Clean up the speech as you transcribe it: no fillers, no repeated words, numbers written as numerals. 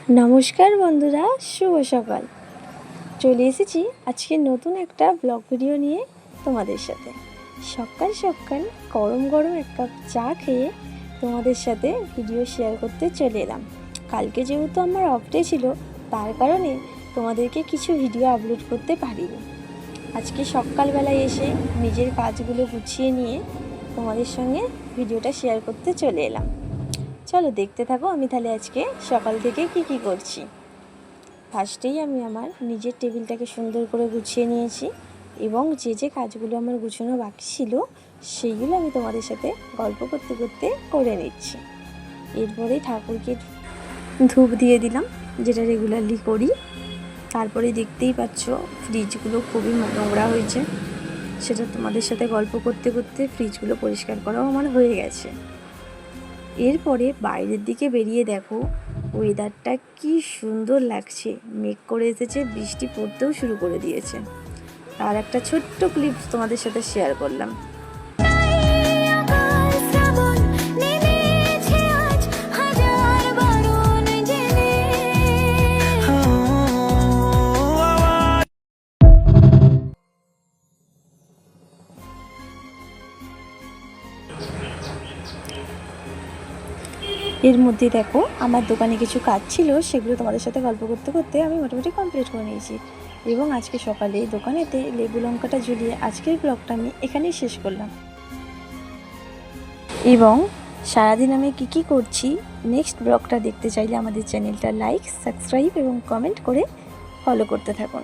নমস্কার বন্ধুরা, শুভ সকাল। চলে এসেছি আজকে নতুন একটা ব্লগ ভিডিও নিয়ে তোমাদের সাথে। সকাল সকাল গরম গরম এক কাপ চা খেয়ে তোমাদের সাথে ভিডিও শেয়ার করতে চলে এলাম। কালকে যেহেতু আমার অফ ডে ছিল, তার কারণে তোমাদেরকে কিছু ভিডিও আপলোড করতে পারিনি। আজকে সকালবেলায় এসে নিজের কাজগুলো গুছিয়ে নিয়ে তোমাদের সঙ্গে ভিডিওটা শেয়ার করতে চলে এলাম। চলো দেখতে থাকো আমি তাহলে আজকে সকাল থেকে কি করছি। ফার্স্টেই আমি আমার নিজের টেবিলটাকে সুন্দর করে গুছিয়ে নিয়েছি এবং যে কাজগুলো আমার গুছানো বাকি ছিল সেইগুলো আমি তোমাদের সাথে গল্প করতে করতে করে নিচ্ছি। এরপরে ঠাকুরকে ধূপ দিয়ে দিলাম, যেটা রেগুলারলি করি। তারপরে দেখতেই পাচ্ছ ফ্রিজগুলো খুবই নোংরা হয়েছে, সেটা তোমাদের সাথে গল্প করতে করতে ফ্রিজগুলো পরিষ্কার করাও আমার হয়ে গেছে। এরপরে বাইরের দিকে বেরিয়ে দেখো ওয়েদারটা কি সুন্দর লাগছে, মেঘ করে এসেছে, বৃষ্টি পড়তেও শুরু করে দিয়েছে। আর একটা ছোট্ট ক্লিপ তোমাদের সাথে শেয়ার করলাম। এর মধ্যে দেখো আমার দোকানে কিছু কাজ ছিল, সেগুলো তোমাদের সাথে গল্প করতে করতে আমি মোটামুটি কমপ্লিট করে নিয়েছি। এবং আজকে সকালে দোকানেতে লেবু লঙ্কাটা ঝুলিয়ে আজকের ব্লগটা আমি এখানেই শেষ করলাম। এবং সারাদিন আমি কি করছি নেক্সট ব্লগটা দেখতে চাইলে আমাদের চ্যানেলটা লাইক, সাবস্ক্রাইব এবং কমেন্ট করে ফলো করতে থাকুন।